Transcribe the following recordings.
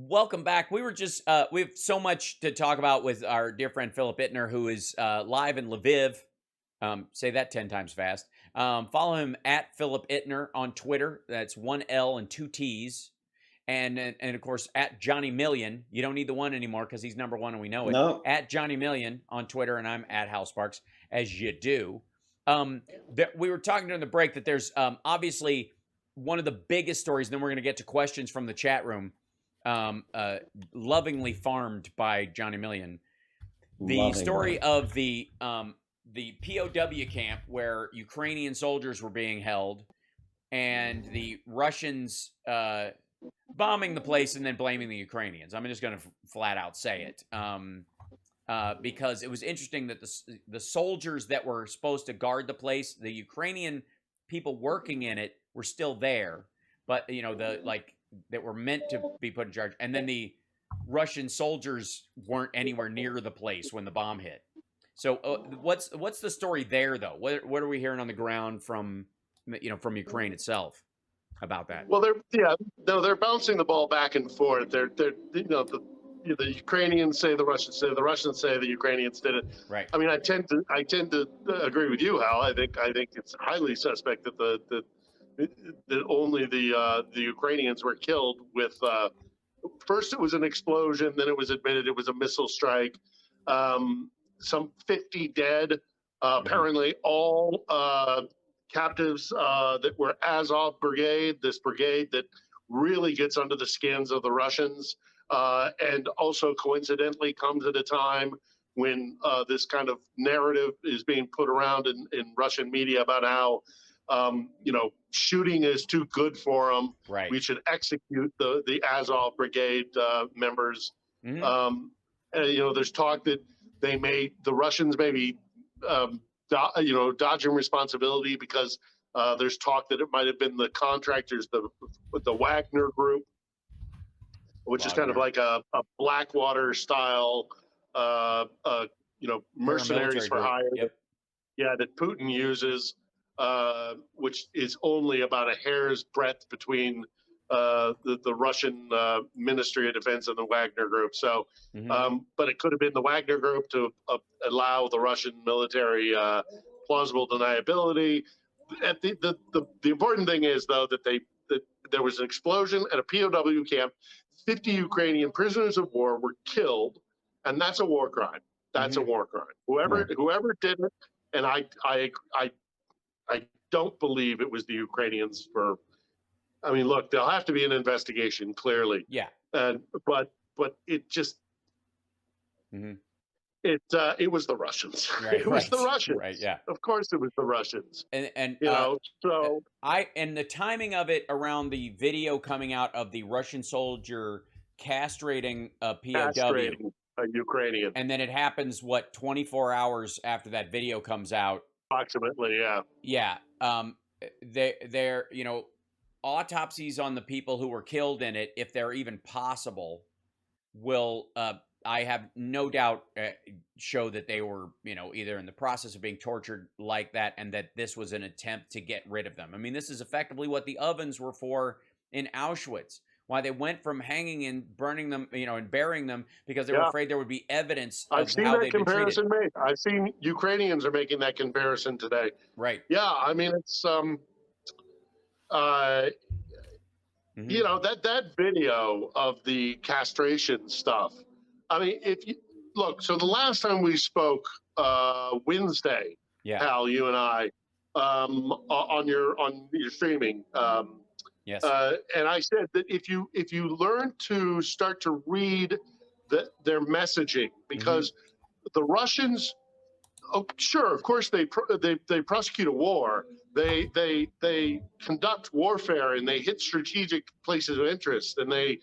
Welcome back. We were just we have so much to talk about with our dear friend Philip Ittner, who is live in Lviv. Say that 10 times fast. Follow him at Philip Ittner on Twitter. That's one L and two T's. And of course at Johnny Million. You don't need the one anymore because he's number one and we know it. No. At Johnny Million on Twitter, and I'm at Hal Sparks, as you do. We were talking during the break that there's obviously one of the biggest stories, and then we're going to get to questions from the chat room. Lovingly farmed by Johnny Million. The story of the POW camp where Ukrainian soldiers were being held, and the Russians bombing the place and then blaming the Ukrainians. I'm just going to flat out say it, because it was interesting that the soldiers that were supposed to guard the place, the Ukrainian people working in it, were still there, but that were meant to be put in charge. And then the Russian soldiers weren't anywhere near the place when the bomb hit. So what's the story there, though? What are we hearing on the ground from Ukraine itself about that? Well, they're bouncing the ball back and forth. The Ukrainians say the Russians say the Ukrainians did it. Right. I mean, I tend to agree with you, Hal. I think it's highly suspect that that only the Ukrainians were killed with first it was an explosion, then it was admitted it was a missile strike. Some 50 dead, apparently all captives that were Azov Brigade, this brigade that really gets under the skins of the Russians, and also coincidentally comes at a time when this kind of narrative is being put around in Russian media about how shooting is too good for them. Right. We should execute the Azov Brigade members. Mm-hmm. There's talk that the Russians may be, dodging responsibility because there's talk that it might have been the contractors, the Wagner group, which is kind of like a Blackwater style, mercenaries for hire. Yep. Yeah, that Putin uses. Which is only about a hair's breadth between the Russian Ministry of Defense and the Wagner Group. So, but it could have been the Wagner Group to allow the Russian military plausible deniability. The important thing is, though, that there was an explosion at a POW camp. 50 Ukrainian prisoners of war were killed, and that's a war crime. That's a war crime. Whoever did it, and I don't believe it was the Ukrainians look, there'll have to be an investigation, clearly. Yeah. But it just, it was the Russians. Right, it was the Russians. Right, yeah. Of course it was the Russians. And the timing of it around the video coming out of the Russian soldier castrating a POW. Castrating a Ukrainian. And then it happens, 24 hours after that video comes out? Approximately, yeah. Yeah. They're autopsies on the people who were killed in it, if they're even possible, will I have no doubt show that they were either in the process of being tortured like that, and that this was an attempt to get rid of them. I mean, this is effectively what the ovens were for in Auschwitz. Why they went from hanging and burning them, and burying them, because they were afraid there would be evidence of how they'd been treated. I've seen that comparison made. I've seen Ukrainians are making that comparison today. Right. Yeah, I mean, it's that video of the castration stuff. I mean, if you look, so the last time we spoke, Wednesday, Hal, you and I, on your streaming. Yes. And I said that if you learn to start to read their messaging, because the Russians, sure, of course they prosecute a war, they conduct warfare, and they hit strategic places of interest, and they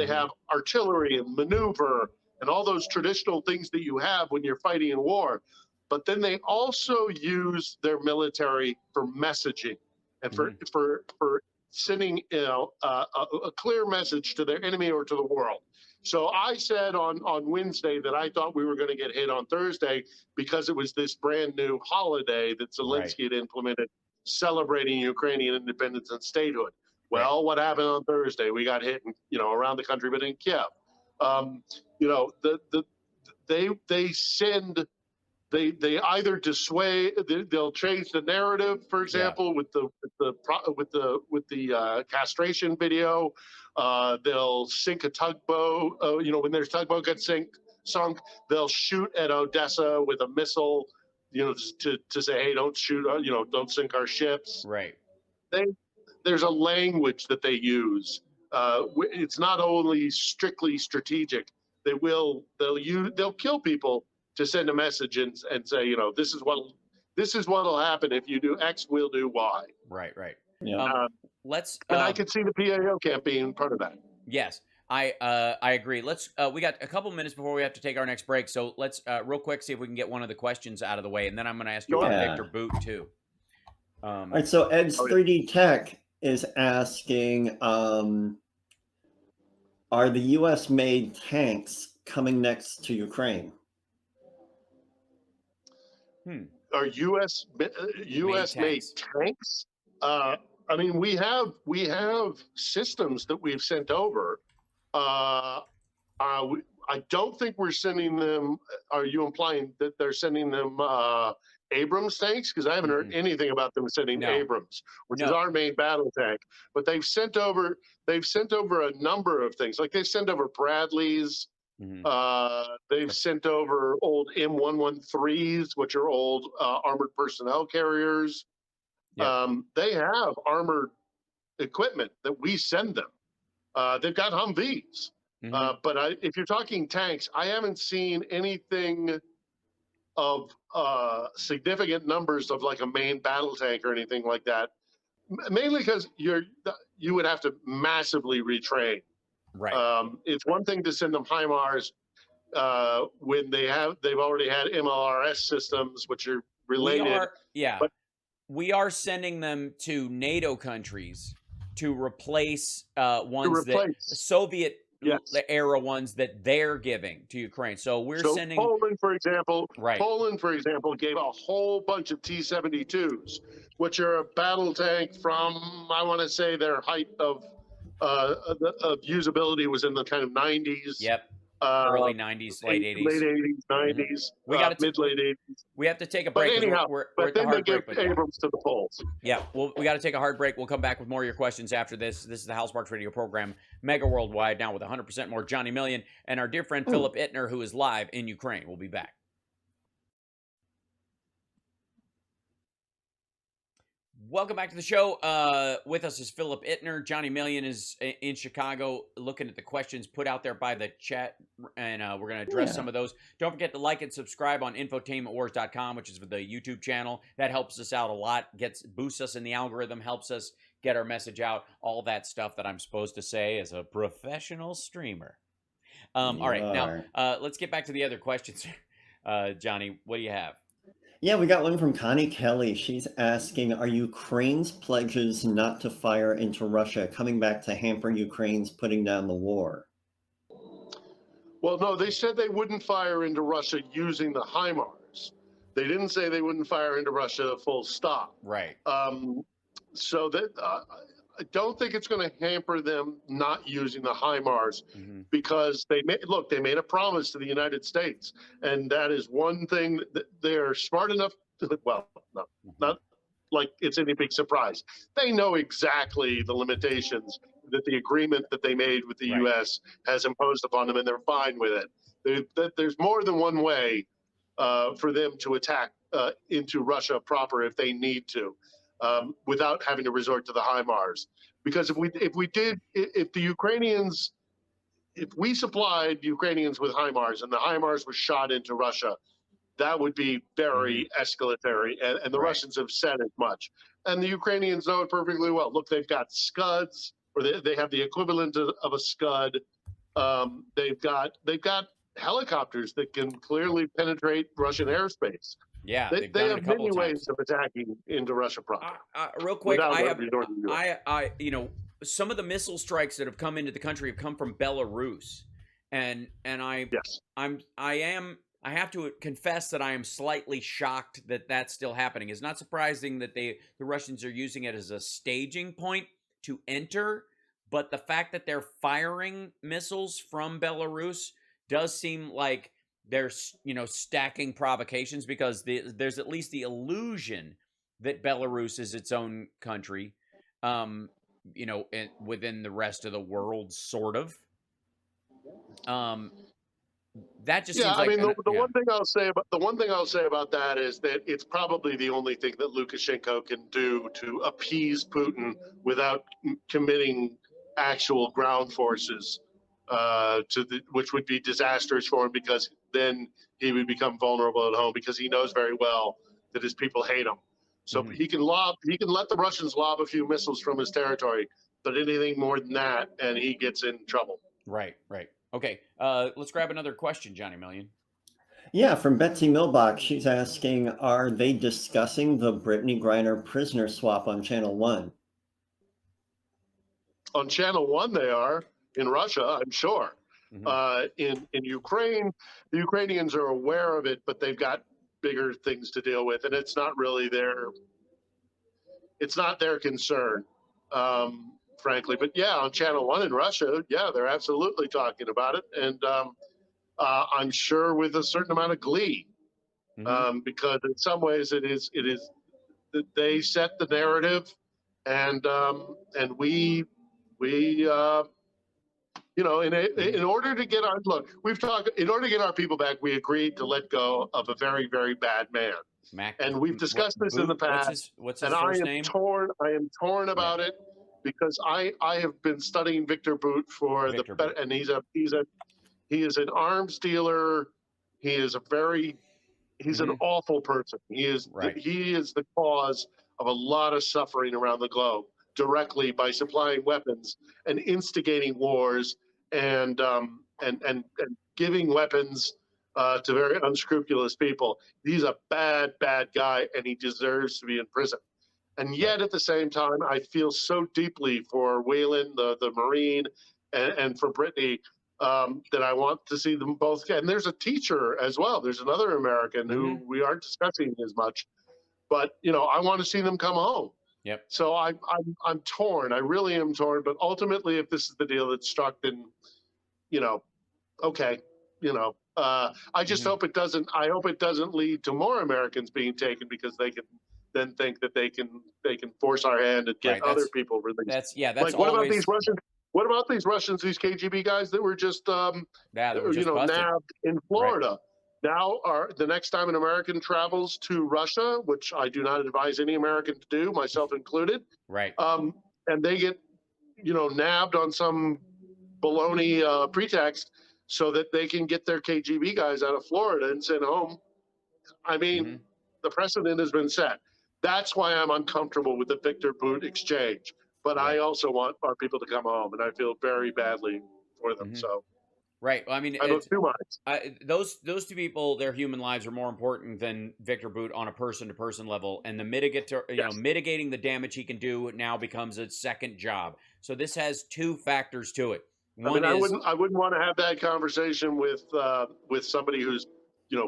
have artillery and maneuver and all those traditional things that you have when you're fighting in war, but then they also use their military for messaging. And for sending a clear message to their enemy or to the world. So I said on Wednesday that I thought we were going to get hit on Thursday because it was this brand new holiday that Zelensky had implemented, celebrating Ukrainian independence and statehood. Well, what happened on Thursday? We got hit, around the country, but in Kiev. They send. They either dissuade. They'll change the narrative. For example, with the castration video, they'll sink a tugboat. When their tugboat gets sunk, they'll shoot at Odessa with a missile. To say, hey, don't shoot. Don't sink our ships. Right. There's a language that they use. It's not only strictly strategic. They'll kill people to send a message and say, this is what'll happen if you do X, we'll do Y. Right. Yeah. And I could see the PAO camp being part of that. Yes, I agree. Let's we got a couple minutes before we have to take our next break, so let's real quick see if we can get one of the questions out of the way, and then I'm going to ask you about Viktor Bout too. All right, so Ed's 3D Tech is asking, are the U.S. made tanks coming next to Ukraine? Are U.S. made tanks? I mean, we have systems that we've sent over. I don't think we're sending them. Are you implying that they're sending them Abrams tanks? Because I haven't heard anything about them sending Abrams, which is our main battle tank. But they've sent over a number of things. Like they sent over Bradleys. They've sent over old M113s, which are old armored personnel carriers. They have armored equipment that we send them. They've got Humvees. But if you're talking tanks, I haven't seen anything of significant numbers of like a main battle tank or anything like that. Mainly because you would have to massively retrain. Right. It's one thing to send them HIMARS when they've already had MLRS systems, which are related. We are sending them to NATO countries to replace Soviet era ones that they're giving to Ukraine. So sending Poland, for example. Right. Poland, for example, gave a whole bunch of T-72s, which are a battle tank from, I want to say, their height of usability was in the kind of 90s. Yep. Early 90s, late 80s. Late 80s, 90s, mid-late 80s. We have to take a break. But anyhow, we're but then they give Abrams to the Poles. Yeah, we got to take a hard break. We'll come back with more of your questions after this. This is the Hal Sparks Radio program, Mega Worldwide, now with 100% more Johnny Million and our dear friend Philip Ittner, who is live in Ukraine. We'll be back. Welcome back to the show. With us is Philip Ittner. Johnny Million is in Chicago looking at the questions put out there by the chat, and we're going to address some of those. Don't forget to like and subscribe on infotainmentwars.com, which is the YouTube channel. That helps us out a lot, boosts us in the algorithm, helps us get our message out, all that stuff that I'm supposed to say as a professional streamer. All right, now let's get back to the other questions. Johnny, what do you have? Yeah, we got one from Connie Kelly. She's asking, are Ukraine's pledges not to fire into Russia coming back to hamper Ukraine's putting down the war? Well, no, they said they wouldn't fire into Russia using the HIMARS. They didn't say they wouldn't fire into Russia full stop. Right. So that I don't think it's going to hamper them not using the HIMARS because they made a promise to the United States, and that is one thing that they're smart enough to, not like it's any big surprise. They know exactly the limitations that the agreement that they made with the U.S. has imposed upon them, and they're fine with it. There's more than one way for them to attack into Russia proper if they need to. Without having to resort to the HIMARS, because if we supplied Ukrainians with HIMARS and the HIMARS was shot into Russia, that would be very escalatory, and the Russians have said as much, and the Ukrainians know it perfectly well. Look, they've got Scuds, or they have the equivalent of a Scud. They've got helicopters that can clearly penetrate Russian airspace. Yeah, they have many ways of attacking into Russia proper. Real quick, some of the missile strikes that have come into the country have come from Belarus, and I have to confess that I am slightly shocked that that's still happening. It's not surprising that the Russians are using it as a staging point, to enter, but the fact that they're firing missiles from Belarus does seem like they're, stacking provocations, because there's at least the illusion that Belarus is its own country, within the rest of the world, sort of. That just seems I like mean, the one thing I'll say about that is that it's probably the only thing that Lukashenko can do to appease Putin without committing actual ground forces, which would be disastrous for him, because then he would become vulnerable at home, because he knows very well that his people hate him. So he can let the Russians lob a few missiles from his territory, but anything more than that, and he gets in trouble. Right. Okay, let's grab another question, Johnny Million. Yeah, from Betsy Milbach. She's asking, are they discussing the Brittany Griner prisoner swap on Channel 1? On Channel 1 they are. In Russia, I'm sure. In Ukraine, the Ukrainians are aware of it, but they've got bigger things to deal with, and it's not really their concern, frankly. But yeah, on Channel 1 in Russia, yeah, they're absolutely talking about it, and I'm sure with a certain amount of glee, because in some ways it is they set the narrative, and we in order to get our people back, we agreed to let go of a very, very bad man. And we've discussed this in the past. What's his first name? I am torn about it, because I have been studying Viktor Bout and he is an arms dealer. He is an awful person. He is the cause of a lot of suffering around the globe, directly by supplying weapons and instigating wars, and giving weapons to very unscrupulous people. He's a bad guy, and he deserves to be in prison. And yet, at the same time, I feel so deeply for Wayland, the Marine, and for Brittany, that I want to see them both. And there's a teacher as well. There's another American who we aren't discussing as much, but I want to see them come home. Yep. So I'm torn. I really am torn. But ultimately, if this is the deal that's struck, then okay. I just hope it doesn't. I hope it doesn't lead to more Americans being taken, because they can then think that they can force our hand and get other people released. That's like, what about these Russians? What about these Russians? These KGB guys that were just nabbed in Florida. Right. Now, the next time an American travels to Russia, which I do not advise any American to do, myself included, right? And they get, nabbed on some baloney pretext, so that they can get their KGB guys out of Florida and sent home. I mean, the precedent has been set. That's why I'm uncomfortable with the Viktor Bout exchange. But I also want our people to come home, and I feel very badly for them. So. Right. Well, I mean, those two people, their human lives are more important than Viktor Bout on a person-to-person level, and the mitigating the damage he can do now becomes a second job. So this has two factors to it. I wouldn't want to have that conversation with somebody whose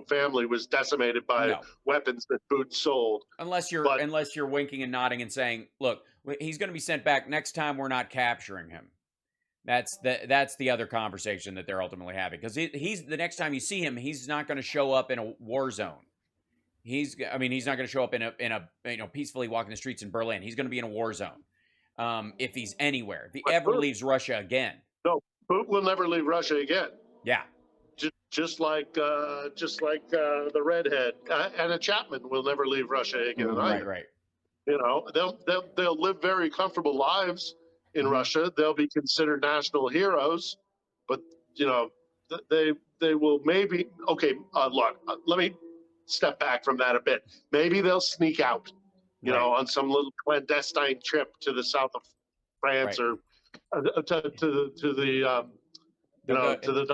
family was decimated by weapons that Bout sold. Unless you're winking and nodding and saying, "Look, he's going to be sent back next time. We're not capturing him." That's the other conversation that they're ultimately having, because he's the next time you see him, he's not going to show up in a war zone. He's not going to show up in a peacefully walking the streets in Berlin. He's going to be in a war zone if he's anywhere. If he ever leaves Russia again. No, Bout will never leave Russia again. Yeah. Just like the redhead, Anna Chapman will never leave Russia again. Right. They'll live very comfortable lives in Russia. They'll be considered national heroes, but they will maybe. Okay, look, let me step back from that a bit. Maybe they'll sneak out, on some little clandestine trip to the south of France, or they'll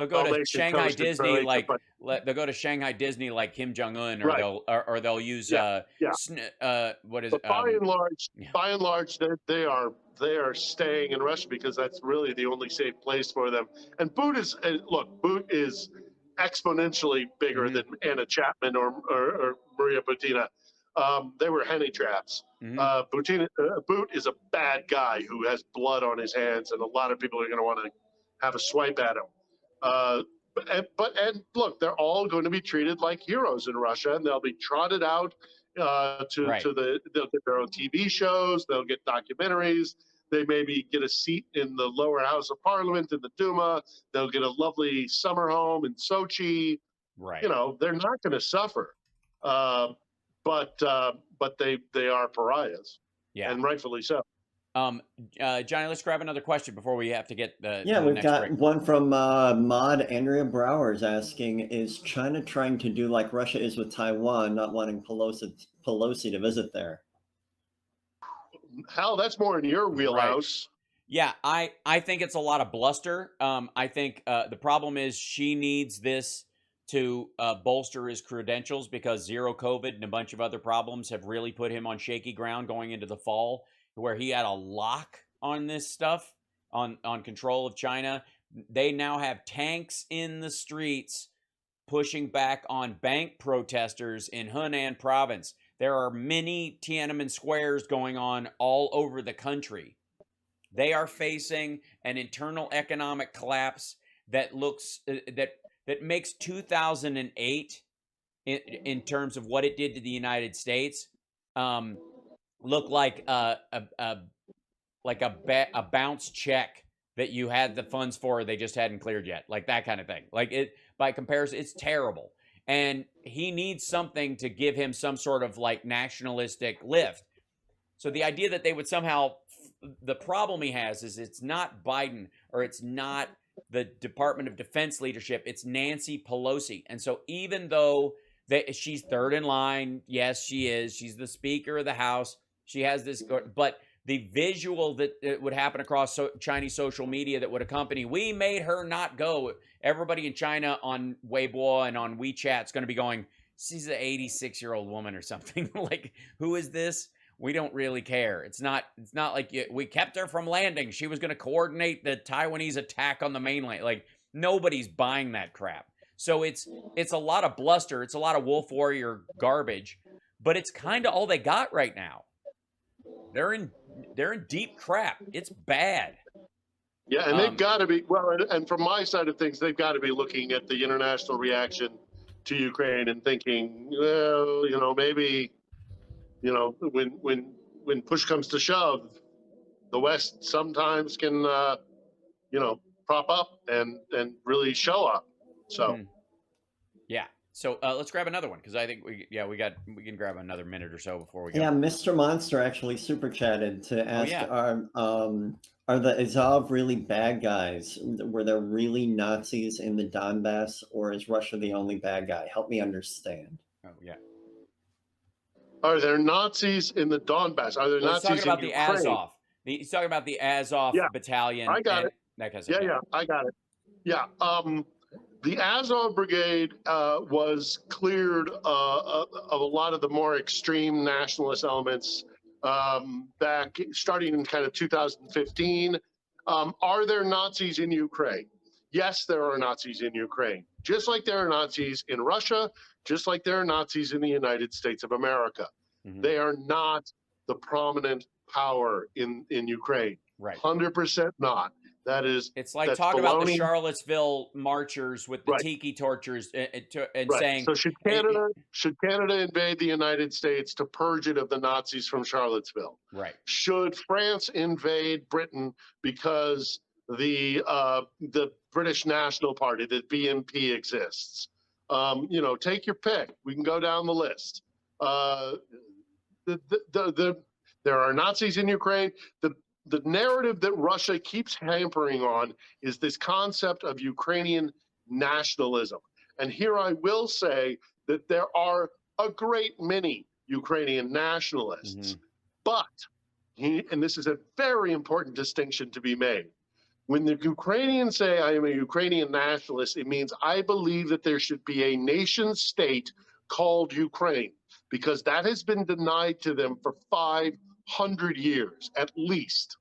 go to Shanghai Disney they'll go to Shanghai Disney like Kim Jong-un, or they'll use what is it? By and large, they are staying in Russia, because that's really the only safe place for them. And Bout is exponentially bigger than Anna Chapman or Maria Butina. They were henny traps. Bout is a bad guy who has blood on his hands, and a lot of people are going to want to have a swipe at him. And look, they're all going to be treated like heroes in Russia, and they'll be trotted out they'll get their own TV shows, they'll get documentaries, they maybe get a seat in the lower house of parliament in the Duma, they'll get a lovely summer home in Sochi. Right. You know, they're not going to suffer, but they are pariahs, and rightfully so. Johnny, let's grab another question before we have to get the we've next got break. one from Mod Andrea Brower's asking, is China trying to do like Russia is with Taiwan, not wanting Pelosi to visit there? Hal, that's more in your wheelhouse. Right. Yeah, I think it's a lot of bluster. I think the problem is she needs this to bolster his credentials, because zero COVID and a bunch of other problems have really put him on shaky ground going into the fall, where he had a lock on this stuff, on control of China. They now have tanks in the streets pushing back on bank protesters in Hunan province. There are many Tiananmen squares going on all over the country. They are facing an internal economic collapse that looks that makes 2008 in terms of what it did to the United States look like a bounce check that you had the funds for, they just hadn't cleared yet, like that kind of thing. Like, it, by comparison, it's terrible, and he needs something to give him some sort of like nationalistic lift. So the idea that they would somehow, the problem he has is it's not Biden, or it's not the Department of Defense leadership, it's Nancy Pelosi. And so even though she's third in line, yes, she is, she's the Speaker of the House, she has this, but the visual that it would happen across Chinese social media that would accompany, we made her not go. Everybody in China on Weibo and on WeChat is going to be going, she's an 86-year-old woman or something. Like, who is this? We don't really care. It's not like we kept her from landing. She was going to coordinate the Taiwanese attack on the mainland. Like, nobody's buying that crap. So it's a lot of bluster. It's a lot of Wolf Warrior garbage, but it's kind of all they got right now. They're in deep crap. It's bad. Yeah, and they've got to be, well, and from my side of things, they've got to be looking at the international reaction to Ukraine and thinking, well, maybe, when push comes to shove, the West sometimes can, prop up and really show up. So, yeah. So let's grab another one, because I think we can grab another minute or so before we go. Yeah, Mr. Monster actually super chatted to ask, are the Azov really bad guys? Were there really Nazis in the Donbass, or is Russia the only bad guy? Help me understand. Oh yeah. Are there Nazis in the Donbass? Are there Nazis in Ukraine? He's talking about the Azov. He's talking about the Azov battalion. I got it. That kind of stuff. Yeah, I got it. Yeah. The Azov Brigade was cleared of a lot of the more extreme nationalist elements back starting in kind of 2015. Are there Nazis in Ukraine? Yes, there are Nazis in Ukraine, just like there are Nazis in Russia, just like there are Nazis in the United States of America. Mm-hmm. They are not the prominent power in Ukraine. Right. 100% not. That is, it's like talking about the Charlottesville marchers with the tiki torches and saying, so should Canada invade the United States to purge it of the Nazis from Charlottesville? Right. Should France invade Britain because the British National Party, the BNP, exists? Take your pick. We can go down the list. There are Nazis in Ukraine. The narrative that Russia keeps hampering on is this concept of Ukrainian nationalism. And here I will say that there are a great many Ukrainian nationalists. Mm-hmm. But, and this is a very important distinction to be made, when the Ukrainians say I am a Ukrainian nationalist, it means I believe that there should be a nation state called Ukraine, because that has been denied to them for 500 years at least.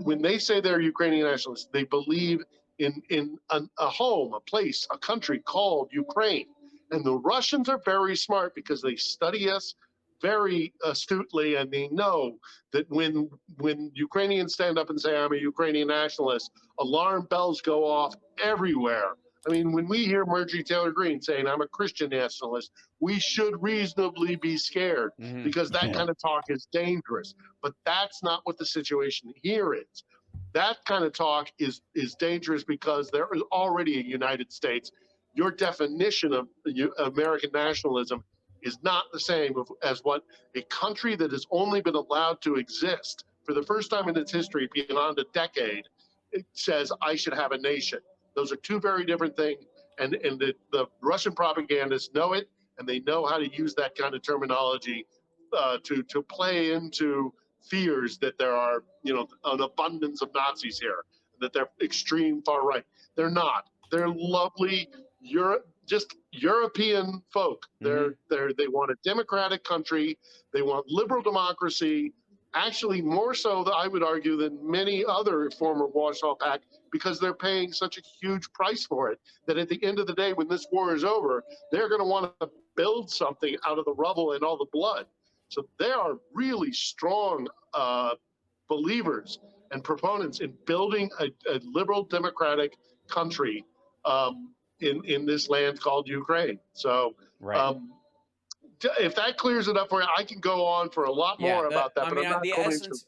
When they say they're Ukrainian nationalists, they believe in a home, a place, a country called Ukraine. And the Russians are very smart because they study us very astutely, and they know that when Ukrainians stand up and say, I'm a Ukrainian nationalist, alarm bells go off everywhere. I mean, when we hear Marjorie Taylor Greene saying, I'm a Christian nationalist, we should reasonably be scared because that kind of talk is dangerous. But that's not what the situation here is. That kind of talk is dangerous because there is already a United States. Your definition of American nationalism is not the same as what a country that has only been allowed to exist for the first time in its history beyond a decade, it says, I should have a nation. Those are two very different things, and the Russian propagandists know it, and they know how to use that kind of terminology to play into fears that there are, an abundance of Nazis here, that they're extreme far right. They're not. They're lovely, just European folk. They want a democratic country. They want liberal democracy. Actually, more so, I would argue, than many other former Warsaw Pact, because they're paying such a huge price for it, that at the end of the day, when this war is over, they're going to want to build something out of the rubble and all the blood. So they are really strong believers and proponents in building a liberal democratic country in this land called Ukraine. So if that clears it up for you, I can go on for a lot more about that. I mean, the essence,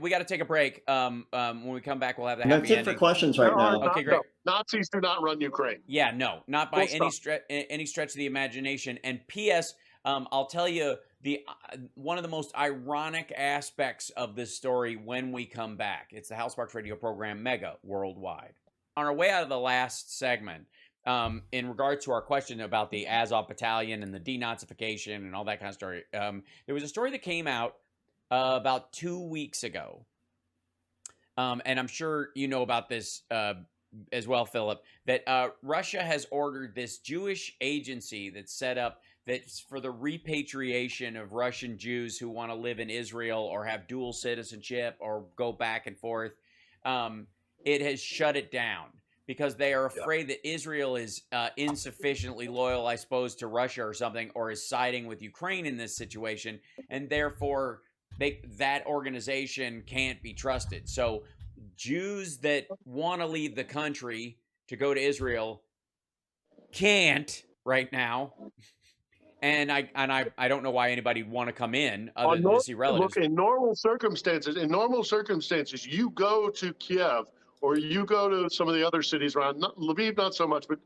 we got to take a break. When we come back, we'll have the happy ending. That's it for questions right now. Okay, great. Nazis do not run Ukraine. Yeah, no, not by any stretch of the imagination. And P.S., I'll tell you one of the most ironic aspects of this story when we come back. It's the Hal Sparks Radio program, Mega Worldwide. On our way out of the last segment, in regards to our question about the Azov Battalion and the denazification and all that kind of story, there was a story that came out about 2 weeks ago. And I'm sure you know about this as well, Philip, that Russia has ordered this Jewish agency that's set up that's for the repatriation of Russian Jews who want to live in Israel or have dual citizenship or go back and forth. It has shut it down because they are afraid that Israel is insufficiently loyal, I suppose, to Russia or something, or is siding with Ukraine in this situation, and therefore that organization can't be trusted. So Jews that want to leave the country to go to Israel can't right now. And I don't know why anybody would want to come in other than to see relatives. Look, in normal circumstances, you go to Kiev or you go to some of the other cities around, Lviv not so much, but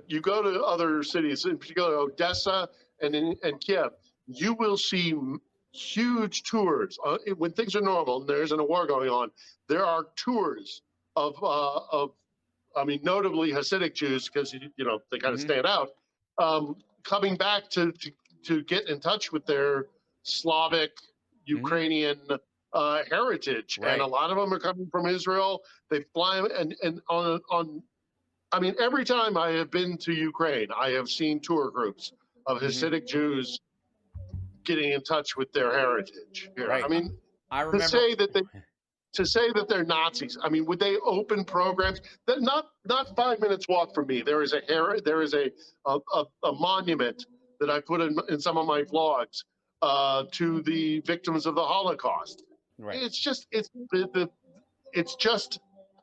you go to other cities, in particular Odessa and Kiev, you will see huge tours. When things are normal and there isn't a war going on, there are tours of notably Hasidic Jews, because they kind of stand out, coming back to get in touch with their Slavic, Ukrainian heritage. Right. And a lot of them are coming from Israel. They fly, and every time I have been to Ukraine, I have seen tour groups of Hasidic Jews getting in touch with their heritage here. Right. I mean, I remember to say that they're Nazis. I mean, would they open programs? That not 5 minutes walk from me. There is a monument that I put in some of my vlogs to the victims of the Holocaust. Right.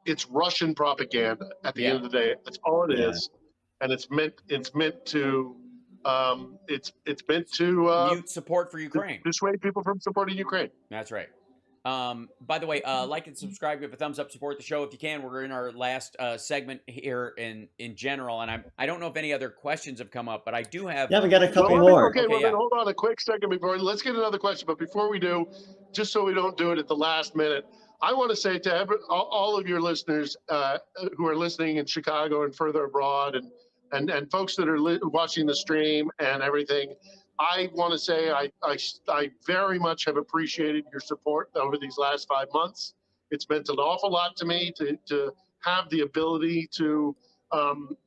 It's Russian propaganda at the end of the day. That's all it is, and it's meant to mute support for Ukraine. Dissuade people from supporting Ukraine. That's right. By the way, like and subscribe, give a thumbs up, support the show if you can. We're in our last segment here in general, and I don't know if any other questions have come up, but I do have. Yeah, we got a couple more. Okay, hold on a quick second before. Let's get another question, but before we do, just so we don't do it at the last minute, I want to say to all of your listeners who are listening in Chicago and further abroad, and folks that are watching the stream and everything, I want to say I very much have appreciated your support over these last 5 months. It's meant an awful lot to me to have the ability to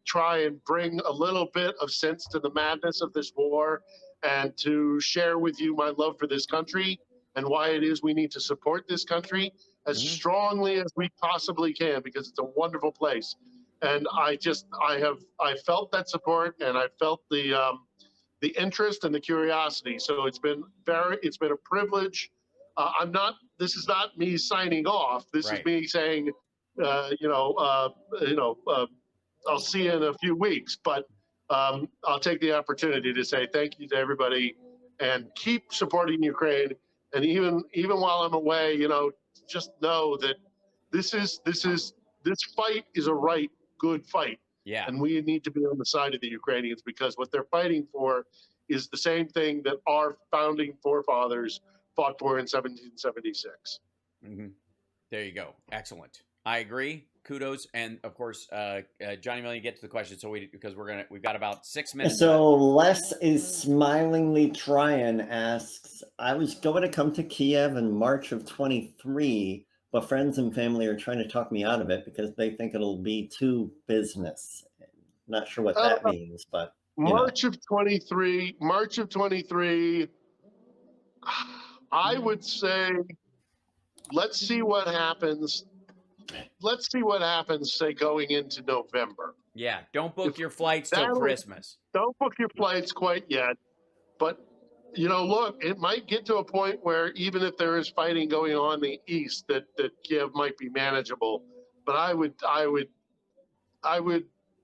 try and bring a little bit of sense to the madness of this war, and to share with you my love for this country and why it is we need to support this country as strongly as we possibly can, because it's a wonderful place. And I felt that support, and I felt the the interest and the curiosity. So it's been a privilege. This is not me signing off. This is me saying, I'll see you in a few weeks, but I'll take the opportunity to say thank you to everybody and keep supporting Ukraine. And even while I'm away, just know that this fight is a good fight. Yeah. And we need to be on the side of the Ukrainians, because what they're fighting for is the same thing that our founding forefathers fought for in 1776. Mm-hmm. There you go. Excellent. I agree. Kudos. And of course, Johnny Million, get to the question. So we've got about 6 minutes. So Les is smilingly trying, asks, I was going to come to Kiev in March of 23, but friends and family are trying to talk me out of it because they think it'll be too business. Not sure what that means, but March of 23, I would say, let's see what happens. Let's see what happens, say, going into November. Yeah, don't book your flights till Christmas. Don't book your flights quite yet. But, look, it might get to a point where even if there is fighting going on in the east, that Kiev might be manageable. But I would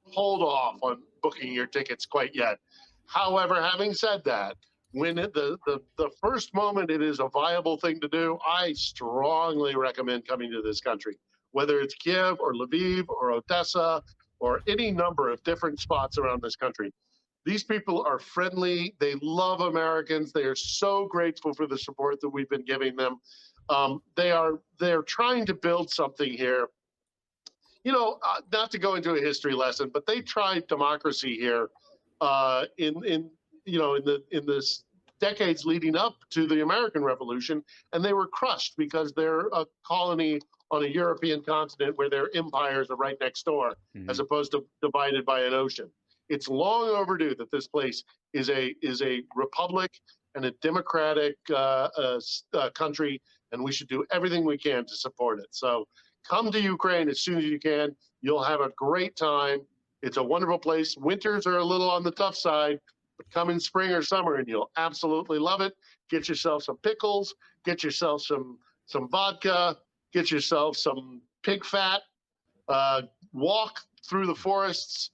hold off on booking your tickets quite yet. However, having said that, when the first moment it is a viable thing to do, I strongly recommend coming to this country, whether it's Kiev or Lviv or Odessa or any number of different spots around this country. These people are friendly. They love Americans. They are so grateful for the support that we've been giving them. They're trying to build something here. Not to go into a history lesson, but they tried democracy here in the decades leading up to the American Revolution, and they were crushed because they're a colony on a European continent where their empires are right next door, as opposed to divided by an ocean. It's long overdue that this place is a republic and a democratic country, and we should do everything we can to support it. So come to Ukraine as soon as you can. You'll have a great time. It's a wonderful place. Winters are a little on the tough side, but come in spring or summer and you'll absolutely love it. Get yourself some pickles, get yourself some vodka, get yourself some pig fat, walk through the forests,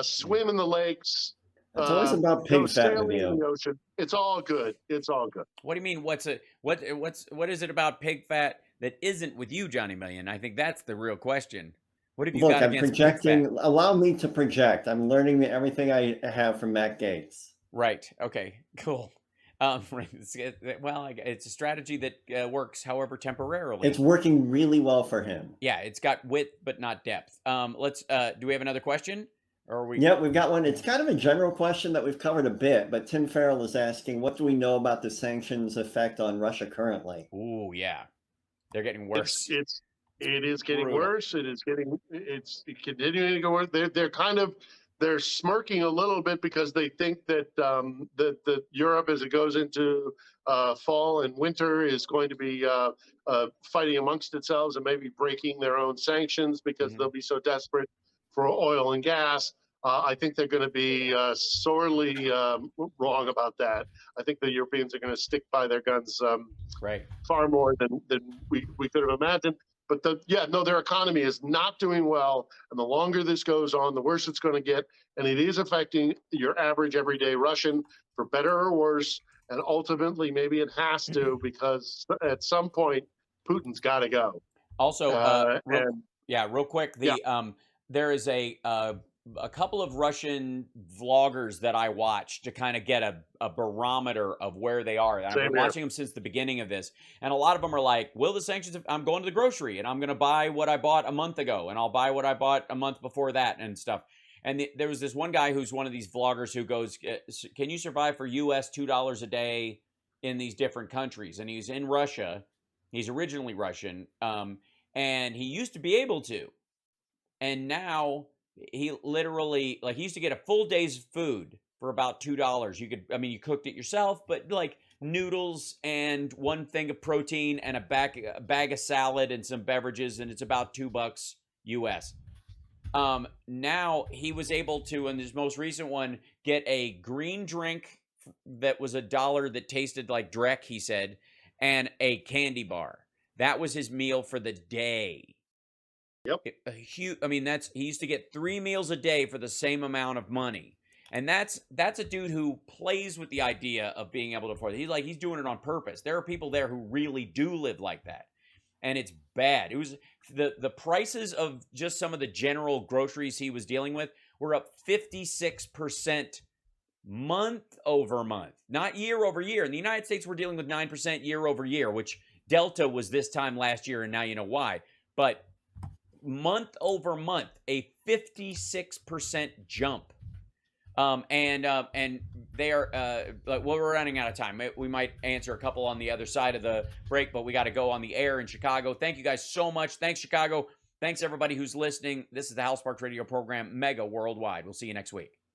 swim in the lakes. It's always about pig fat in the ocean. It's all good. It's all good. What do you mean? What is it about pig fat that isn't with you, Johnny Million? I think that's the real question. What have you got against projecting? pig fat? Allow me to project. I'm learning everything I have from Matt Gaetz. Right. Okay. Cool. It's a strategy that works, however, temporarily. It's working really well for him. Yeah, it's got width but not depth. Let's. Do we have another question? Or we? Yeah, we've got one. It's kind of a general question that we've covered a bit, but Tim Farrell is asking, what do we know about the sanctions effect on Russia currently? Ooh, yeah, they're getting worse. It is getting worse. It's continuing to go worse. They're smirking a little bit because they think that that Europe, as it goes into fall and winter, is going to be fighting amongst itself and maybe breaking their own sanctions because they'll be so desperate for oil and gas. I think they're going to be sorely wrong about that. I think the Europeans are going to stick by their guns far more than we could have imagined. But their economy is not doing well. And the longer this goes on, the worse it's going to get. And it is affecting your average everyday Russian, for better or worse. And ultimately, maybe it has to, because at some point, Putin's got to go. Also, real quick, there is a couple of Russian vloggers that I watch to kind of get a barometer of where they are. I've been watching them since the beginning of this. And a lot of them are like, will the sanctions, I'm going to the grocery and I'm going to buy what I bought a month ago and I'll buy what I bought a month before that and stuff. And there was this one guy who's one of these vloggers who goes, can you survive for US $2 a day in these different countries? And he's in Russia. He's originally Russian. And he used to be able to. And now he literally, like, he used to get a full day's food for about $2. You cooked it yourself, but like noodles and one thing of protein and a bag of salad and some beverages, and it's about $2 US. Now he was able to, in his most recent one, get a green drink that was $1 that tasted like Drek, he said, and a candy bar. That was his meal for the day. Yep. I mean, he used to get 3 meals a day for the same amount of money. And that's a dude who plays with the idea of being able to afford it. He's doing it on purpose. There are people there who really do live like that. And it's bad. It was the prices of just some of the general groceries he was dealing with were up 56% month over month, not year over year. In the United States, we're dealing with 9% year over year, which Delta was this time last year, and now you know why. But month over month, a 56% jump. And they are, well, we're running out of time. We might answer a couple on the other side of the break, but we got to go on the air in Chicago. Thank you guys so much. Thanks, Chicago. Thanks, everybody who's listening. This is the House Sparks Radio program, mega worldwide. We'll see you next week.